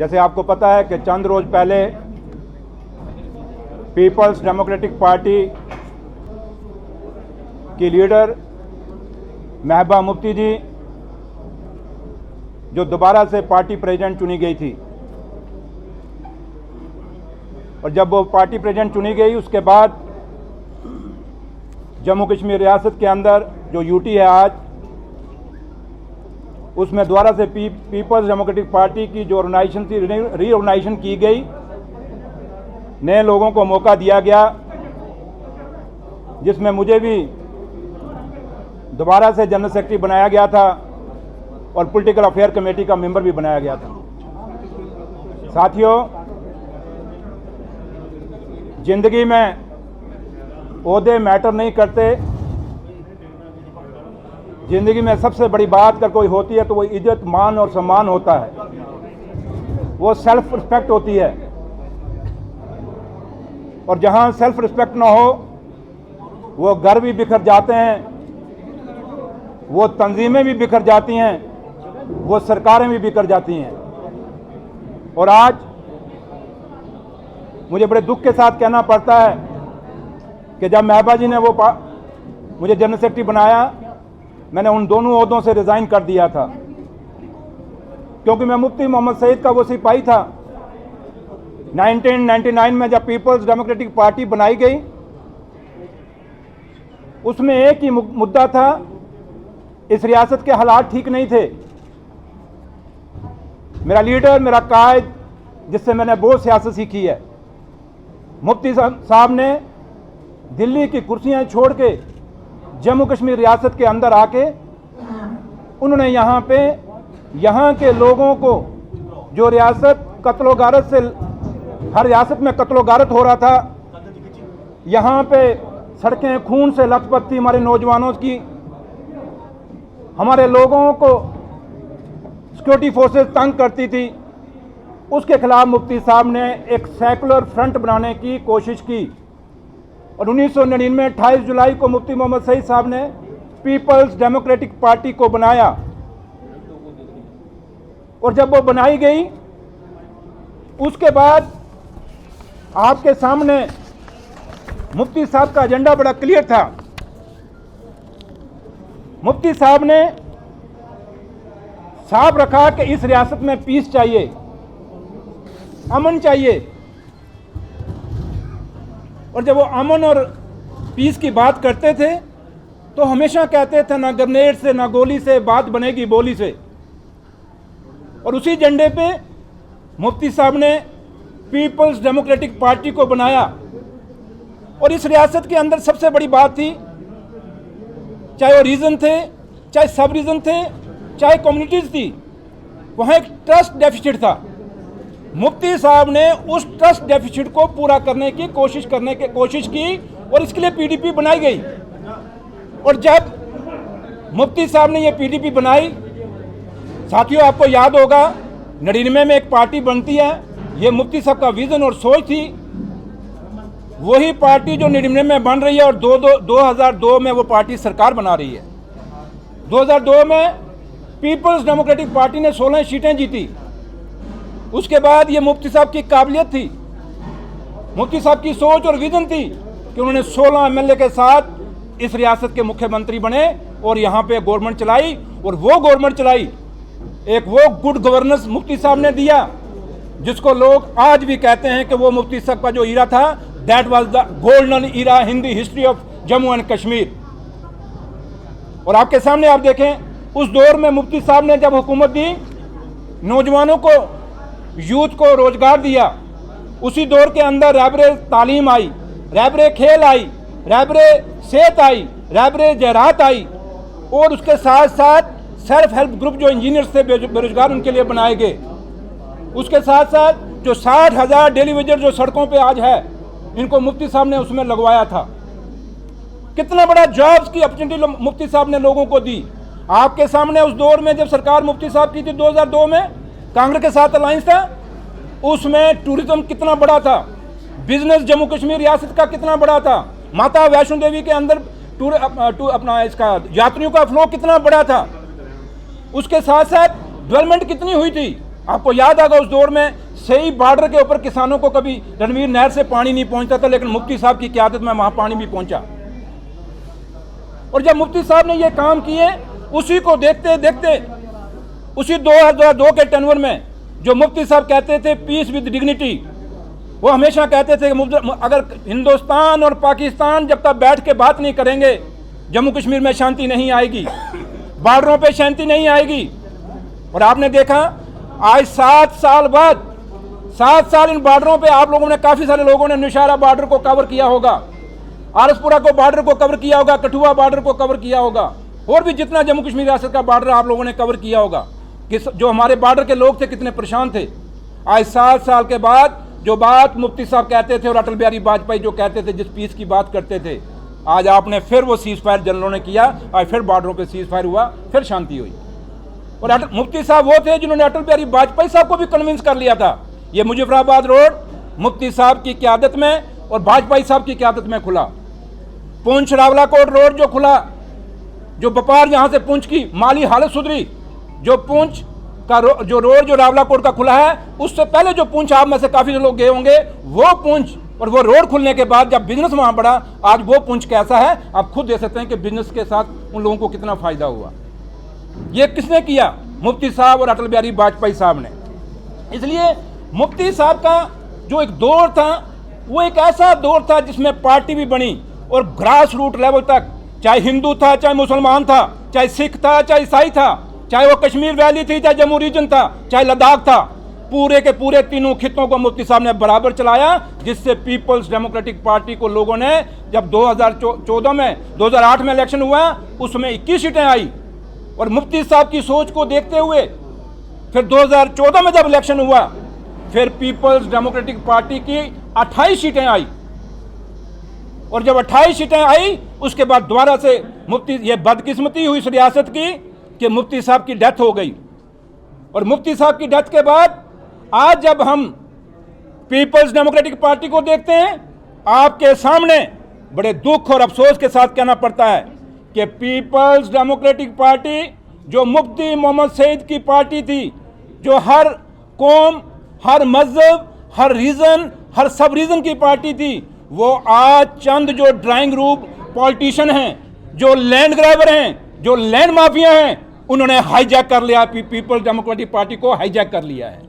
जैसे आपको पता है कि चंद रोज पहले पीपल्स डेमोक्रेटिक पार्टी की लीडर महबूबा मुफ्ती जी जो दोबारा से पार्टी प्रेसिडेंट चुनी गई थी, और जब वो पार्टी प्रेसिडेंट चुनी गई उसके बाद जम्मू कश्मीर रियासत के अंदर जो यूटी है आज, उसमें दोबारा से पीपल्स डेमोक्रेटिक पार्टी की जो ऑर्गेनाइजेशन थी रीऑर्गेनाइजेशन की गई, नए लोगों को मौका दिया गया, जिसमें मुझे भी दोबारा से जनरल सेक्रेटरी बनाया गया था और पॉलिटिकल अफेयर कमेटी का मेंबर भी बनाया गया था। साथियों, जिंदगी में ओहदे मैटर नहीं करते। जिंदगी में सबसे बड़ी बात अगर कोई होती है तो वो इज्जत, मान और सम्मान होता है, वो सेल्फ रिस्पेक्ट होती है। और जहां सेल्फ रिस्पेक्ट ना हो वो घर भी बिखर जाते हैं, वो तंजीमें भी बिखर जाती हैं, वो सरकारें भी बिखर जाती हैं। और आज मुझे बड़े दुख के साथ कहना पड़ता है कि जब महबूबा जी ने मुझे जनरल सेक्रेटरी बनाया, मैंने उन दोनों ओहदों से रिजाइन कर दिया था, क्योंकि मैं मुफ्ती मोहम्मद सईद का वो सिपाही था। 1999 में जब पीपल्स डेमोक्रेटिक पार्टी बनाई गई, उसमें एक ही मुद्दा था, इस रियासत के हालात ठीक नहीं थे। मेरा लीडर, मेरा कायद, जिससे मैंने बहुत सियासत सीखी है, मुफ्ती साहब ने दिल्ली की कुर्सियां छोड़ के जम्मू कश्मीर रियासत के अंदर आके उन्होंने यहाँ के लोगों को, जो रियासत कत्लो गारत से, हर रियासत में कत्लो गारत हो रहा था, यहाँ पे सड़कें खून से लथपथ थी हमारे नौजवानों की, हमारे लोगों को सिक्योरिटी फोर्सेस तंग करती थी, उसके खिलाफ मुफ्ती साहब ने एक सेकुलर फ्रंट बनाने की कोशिश की। और 1999 में 28 जुलाई को मुफ्ती मोहम्मद सईद साहब ने पीपल्स डेमोक्रेटिक पार्टी को बनाया। और जब वो बनाई गई, उसके बाद आपके सामने मुफ्ती साहब का एजेंडा बड़ा क्लियर था। मुफ्ती साहब ने साफ रखा कि इस रियासत में पीस चाहिए, अमन चाहिए। और जब वो अमन और पीस की बात करते थे तो हमेशा कहते थे ना ग्रेनेड से, ना गोली से, बात बनेगी बोली से। और उसी एजेंडे पे मुफ्ती साहब ने पीपल्स डेमोक्रेटिक पार्टी को बनाया। और इस रियासत के अंदर सबसे बड़ी बात थी, चाहे वो रीजन थे, चाहे सब रीजन थे, चाहे कम्युनिटीज थी, वहाँ एक ट्रस्ट डेफिसिट था। मुफ्ती साहब ने उस ट्रस्ट डेफिसिट को पूरा करने की कोशिश की और इसके लिए पीडीपी बनाई गई। और जब मुफ्ती साहब ने ये पीडीपी बनाई, साथियों आपको याद होगा 99 में एक पार्टी बनती है, ये मुफ्ती साहब का विजन और सोच थी। वही पार्टी जो 99 में बन रही है और 2002 में वो पार्टी सरकार बना रही है। 2002 में पीपल्स डेमोक्रेटिक पार्टी ने 16 सीटें जीती। उसके बाद ये मुफ्ती साहब की काबिलियत थी, मुफ्ती साहब की सोच और विजन थी कि उन्होंने 16 एमएलए के साथ इस रियासत के मुख्यमंत्री बने और यहाँ पे गवर्नमेंट चलाई। और वो गवर्नमेंट चलाई, एक वो गुड गवर्नेंस मुफ्ती साहब ने दिया, जिसको लोग आज भी कहते हैं कि वो मुफ्ती साहब का जो ईरा था, that was the golden era in the history of Jammu and Kashmir. और आपके सामने आप देखें, उस दौर में मुफ्ती साहब ने जब हुकूमत दी, नौजवानों को, यूथ को रोजगार दिया। उसी दौर के अंदर रहबरे तालीम आई, रहबरे खेल आई, रहबरे सेहत आई, रहबरे ज़राअत आई। और उसके साथ साथ सेल्फ हेल्प ग्रुप जो इंजीनियर्स थे बेरोजगार, उनके लिए बनाए गए। उसके साथ साथ जो 60,000 डेली वेजर जो सड़कों पे आज है, इनको मुफ्ती साहब ने उसमें लगवाया था। कितना बड़ा जॉब्स की अपॉर्चुनिटी मुफ्ती साहब ने लोगों को दी। आपके सामने उस दौर में जब सरकार मुफ्ती साहब की थी 2002 में, कांग्रेस के साथ अलायंस था, उसमें टूरिज्म कितना बड़ा था, बिजनेस जम्मू कश्मीर रियासत का कितना बड़ा था, माता वैष्णो देवी के अंदर अपना इसका यात्रियों का फ्लो कितना बड़ा था। उसके साथ साथ डेवलपमेंट कितनी हुई थी। आपको याद होगा उस दौर में सही बॉर्डर के ऊपर किसानों को कभी रणवीर नहर से पानी नहीं पहुंचता था, लेकिन मुफ्ती साहब की क़यादत में वहां पानी भी पहुंचा। और जब मुफ्ती साहब ने ये काम किए, उसी को देखते देखते उसी 2002 के टर्नओवर में जो मुफ्ती साहब कहते थे पीस विद डिग्निटी, वो हमेशा कहते थे कि अगर हिंदुस्तान और पाकिस्तान जब तक बैठ के बात नहीं करेंगे, जम्मू कश्मीर में शांति नहीं आएगी, बॉर्डरों पे शांति नहीं आएगी। और आपने देखा आज 7 साल बाद, 7 साल इन बॉर्डरों पे आप लोगों ने, काफ़ी सारे लोगों ने नौशहरा बॉर्डर को कवर किया होगा, आरसपुरा को बॉर्डर को कवर किया होगा, कठुआ बॉर्डर को कवर किया होगा, और भी जितना जम्मू कश्मीर रियासत का बॉर्डर आप लोगों ने कवर किया होगा। कि जो हमारे बॉर्डर के लोग थे कितने परेशान थे। आज 7 साल के बाद जो बात मुफ्ती साहब कहते थे और अटल बिहारी वाजपेयी जो कहते थे, जिस पीस की बात करते थे, आज आपने फिर वो सीज फायर जनरलों ने किया, आज फिर बॉर्डरों पे सीज फायर हुआ, फिर शांति हुई। और मुफ्ती साहब वो थे जिन्होंने अटल बिहारी वाजपेयी साहब को भी कन्विंस कर लिया था। ये मुजफ्फराबाद रोड मुफ्ती साहब की क़यादत में और वाजपेयी साहब की क़यादत में खुला। पुंछ रावलाकोट रोड जो खुला, जो व्यापार यहाँ से पुंछ की माली हालत सुधरी, जो पुंछ का जो रोड जो रावलाकोट का खुला है, उससे पहले जो पुंछ आप में से काफ़ी लोग गए होंगे, वो पुंछ और वो रोड खुलने के बाद जब बिजनेस वहाँ बढ़ा, आज वो पुंछ कैसा है आप खुद देख सकते हैं कि बिजनेस के साथ उन लोगों को कितना फ़ायदा हुआ। ये किसने किया? मुफ्ती साहब और अटल बिहारी वाजपेयी साहब ने। इसलिए मुफ्ती साहब का जो एक दौर था, वो एक ऐसा दौर था जिसमें पार्टी भी बनी और ग्रास रूट लेवल तक, चाहे हिंदू था, चाहे मुसलमान था, चाहे सिख था, चाहे ईसाई था, चाहे वो कश्मीर वैली थी, चाहे जम्मू रीजन था, चाहे लद्दाख था, पूरे के पूरे तीनों खित्तों को मुफ्ती साहब ने बराबर चलाया, जिससे पीपल्स डेमोक्रेटिक पार्टी को लोगों ने जब 2014 में 2008 में इलेक्शन हुआ उसमें 21 सीटें आई। और मुफ्ती साहब की सोच को देखते हुए फिर 2014 में जब इलेक्शन हुआ, फिर पीपल्स डेमोक्रेटिक पार्टी की 28 सीटें आई। और जब 28 सीटें आई, उसके बाद दोबारा से मुफ्ती, ये बदकिस्मती हुई इस रियासत की कि मुफ्ती साहब की डेथ हो गई। और मुफ्ती साहब की डेथ के बाद आज जब हम पीपल्स डेमोक्रेटिक पार्टी को देखते हैं, आपके सामने बड़े दुख और अफसोस के साथ कहना पड़ता है कि पीपल्स डेमोक्रेटिक पार्टी जो मुफ्ती मोहम्मद सईद की पार्टी थी, जो हर कौम, हर मजहब, हर रीजन, हर सब रीजन की पार्टी थी, वो आज चंद जो ड्राइंग रूम पॉलिटिशियन हैं, जो लैंड ग्रैबर हैं, जो लैंड माफिया हैं, उन्होंने हाईजैक कर लिया। पीपल्स डेमोक्रेटिक पार्टी को हाईजैक कर लिया है।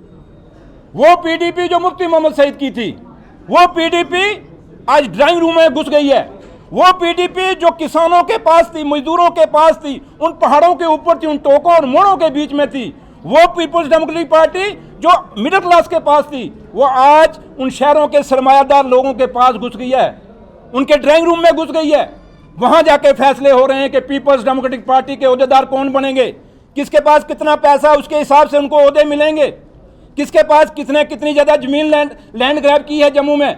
वो पीडीपी जो मुफ्ती मोहम्मद सईद की थी, वो पीडीपी आज ड्राइंग रूम में घुस गई है। वो पीडीपी जो किसानों के पास थी, मजदूरों के पास थी, उन पहाड़ों के ऊपर थी, उन टोकों और मोड़ों के बीच में थी, वो पीपल्स डेमोक्रेटिक पार्टी जो मिडिल क्लास के पास थी, वो आज उन शहरों के सरमायादार लोगों के पास घुस गई है, उनके ड्राइंग रूम में घुस गई है। वहां जाके फैसले हो रहे हैं कि पीपल्स डेमोक्रेटिक पार्टी के ओहदेदार कौन बनेंगे, किसके पास कितना पैसा, उसके हिसाब से उनको ओहदे मिलेंगे, किसके पास कितनी ज़्यादा जमीन लैंड ग्रैब की है जम्मू में,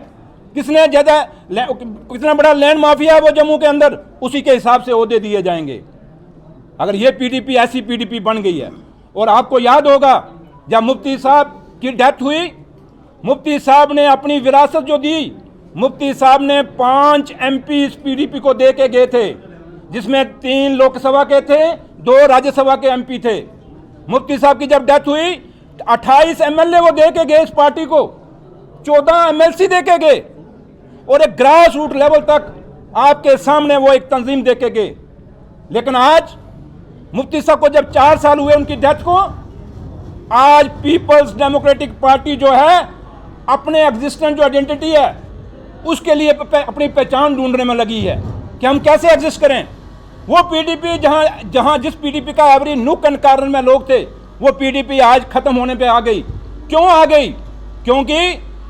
किसने ज़्यादा कितना बड़ा लैंड माफिया है वो जम्मू के अंदर, उसी के हिसाब से ओहदे दिए जाएंगे। अगर ये पीडीपी ऐसी पीडीपी बन गई है। और आपको याद होगा जब मुफ्ती साहब की डेथ हुई, मुफ्ती साहब ने अपनी विरासत जो दी, मुफ्ती साहब ने 5 MP इस पीडीपी को दे के गए थे, जिसमें 3 लोकसभा के थे, 2 राज्यसभा के MP थे। मुफ्ती साहब की जब डेथ हुई, 28 MLA वो दे के गए इस पार्टी को, 14 MLC दे के गए, और एक ग्रास रूट लेवल तक आपके सामने वो एक तंजीम दे के गए। लेकिन आज मुफ्ती साहब को जब 4 साल हुए उनकी डेथ को, आज पीपल्स डेमोक्रेटिक पार्टी जो है अपने एग्जिस्टेंस जो आइडेंटिटी है उसके लिए अपनी पहचान ढूंढने में लगी है कि हम कैसे एग्जिस्ट करें। वो पीडीपी जहां जिस पीडीपी का एवरी नुक एंड कॉर्नर में लोग थे, वो पीडीपी आज खत्म होने पे आ गई। क्यों आ गई? क्योंकि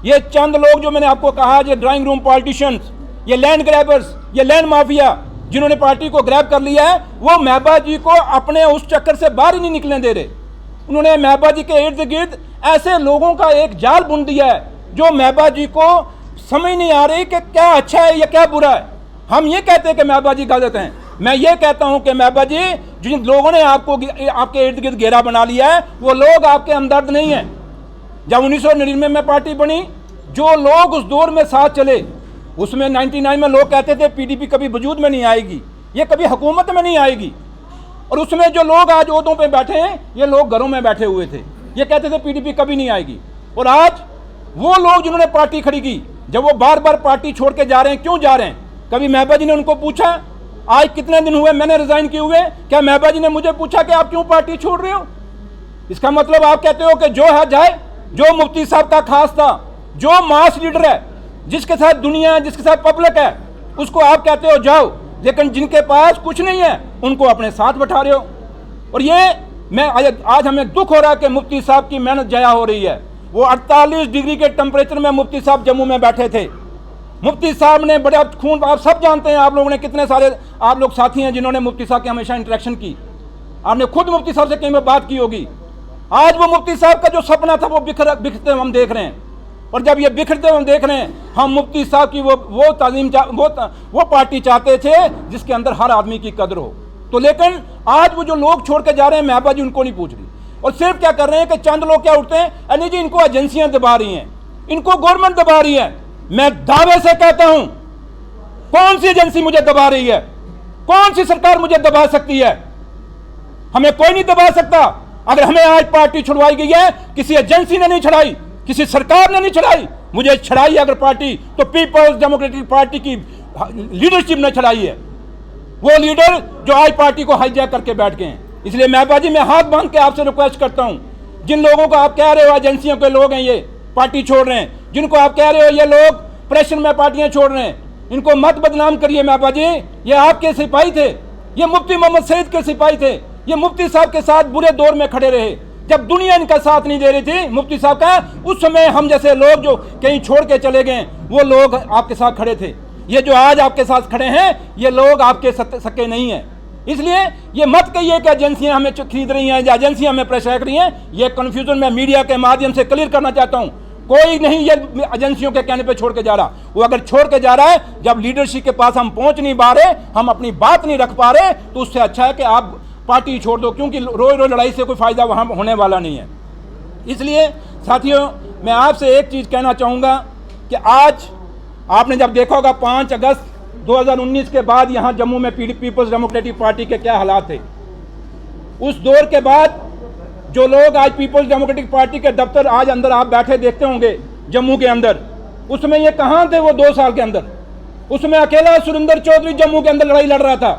ये चंद लोग जो मैंने आपको कहा, ये ड्राइंग रूम पॉलिटिशियंस, ये लैंड ग्रैबर्स, ये लैंड माफिया जिन्होंने पार्टी को ग्रैब कर लिया है, वो महबूबा जी को अपने उस चक्कर से बाहर ही नहीं निकलने दे रहे। उन्होंने महबूबा जी के इर्द गिर्द ऐसे लोगों का एक जाल बुन दिया है जो महबूबा जी को समझ नहीं आ रही कि क्या अच्छा है या क्या बुरा है। हम ये कहते हैं कि महबूबा जी गलत हैं, मैं ये कहता हूं कि महबूबा जी जिन लोगों ने आपके इर्द गिर्द घेरा बना लिया है, वो लोग आपके हमदर्द नहीं हैं। जब 1999 में पार्टी बनी, जो लोग उस दौर में साथ चले, उसमें 99 में लोग कहते थे पीडीपी कभी वजूद में नहीं आएगी, ये कभी हुकूमत में नहीं आएगी। और उसमें जो लोग आज ओहदों पे बैठे हैं, ये लोग घरों में बैठे हुए थे। ये कहते थे पीडीपी कभी नहीं आएगी। और आज वो लोग जिन्होंने पार्टी खड़ी की, जब वो बार बार पार्टी छोड़ के जा रहे हैं, क्यों जा रहे हैं? कभी महबूबा जी ने उनको पूछा? आज कितने दिन हुए मैंने रिजाइन किए हुए, क्या महबूबा जी ने मुझे पूछा कि आप क्यों पार्टी छोड़ रहे हो? इसका मतलब आप कहते हो कि जो है जाए, जो मुफ्ती साहब का खास था, जो मास लीडर है, जिसके साथ दुनिया, जिसके साथ पब्लिक है, उसको आप कहते हो जाओ, लेकिन जिनके पास कुछ नहीं है उनको अपने साथ बैठा रहे हो। और ये मैं आज हमें दुख हो रहा है कि मुफ्ती साहब की मेहनत जाया हो रही है। वो 48 डिग्री के टेम्परेचर में मुफ्ती साहब जम्मू में बैठे थे। मुफ्ती साहब ने बड़ा खून, आप सब जानते हैं, आप लोगों ने कितने सारे आप लोग साथी हैं जिन्होंने मुफ्ती साहब की हमेशा इंटरेक्शन की, आपने खुद मुफ्ती साहब से कहीं में बात की होगी। आज वो मुफ्ती साहब का जो सपना था वो बिखरते हम देख रहे हैं। और जब ये बिखरते हम देख रहे हैं, हम मुफ्ती साहब की वो तालीम वो पार्टी चाहते थे जिसके अंदर हर आदमी की कदर हो। तो लेकिन आज वो जो लोग छोड़ के जा रहे हैं, महबूबा जी उनको नहीं पूछ रही, और सिर्फ क्या कर रहे हैं कि चंद लोग क्या उठते हैं, अली जी इनको एजेंसियां दबा रही हैं, इनको गवर्नमेंट दबा रही है। मैं दावे से कहता हूं, कौन सी एजेंसी मुझे दबा रही है? कौन सी सरकार मुझे दबा सकती है? हमें कोई नहीं दबा सकता। अगर हमें आज पार्टी छुड़वाई गई है, किसी एजेंसी ने नहीं छुड़ाई, किसी सरकार ने नहीं छुड़ाई, मुझे छुड़ाई अगर पार्टी तो पीपल्स डेमोक्रेटिक पार्टी की लीडरशिप ने छुड़ाई है। वो लीडर जो आज पार्टी को हाईजैक करके बैठ गए हैं। इसलिए महबूबा जी, मैं हाथ बांध के आपसे रिक्वेस्ट करता हूं, जिन लोगों को आप कह रहे हो एजेंसियों के लोग हैं, ये पार्टी छोड़ रहे हैं, जिनको आप कह रहे हो ये लोग प्रेशर में पार्टियां छोड़ रहे हैं, इनको मत बदनाम करिए। महबूबा जी, ये आपके सिपाही थे, ये मुफ्ती मोहम्मद सईद के सिपाही थे, ये मुफ्ती साहब के साथ बुरे दौर में खड़े रहे। जब दुनिया इनका साथ नहीं दे रही थी मुफ्ती साहब का, उस समय हम जैसे लोग जो कहीं छोड़ के चले गए, वो लोग आपके साथ खड़े थे। ये जो आज आपके साथ खड़े हैं, ये लोग आपके सके नहीं हैं। इसलिए ये मत कहिए कि एजेंसियां हमें खरीद रही हैं या एजेंसियां हमें प्रेशर कर रही हैं। ये कन्फ्यूजन मैं मीडिया के माध्यम से क्लियर करना चाहता हूं। कोई नहीं ये एजेंसियों के कहने पे छोड़ के जा रहा। वो अगर छोड़ के जा रहा है, जब लीडरशिप के पास हम पहुंच नहीं पा रहे, हम अपनी बात नहीं रख पा रहे, तो उससे अच्छा है कि आप पार्टी छोड़ दो, क्योंकि रोज रोज लड़ाई से कोई फायदा वहां होने वाला नहीं है। इसलिए साथियों, मैं आपसे एक चीज कहना चाहूंगा कि आज आपने जब देखा होगा 5 अगस्त 2019 के बाद यहाँ जम्मू में पीपल्स डेमोक्रेटिक पार्टी के क्या हालात थे। उस दौर के बाद जो लोग आज पीपल्स डेमोक्रेटिक पार्टी के दफ्तर आज अंदर आप बैठे देखते होंगे जम्मू के अंदर, उसमें ये कहाँ थे वो 2 साल के अंदर? उसमें अकेला सुरेंद्र चौधरी जम्मू के अंदर लड़ाई लड़ रहा था।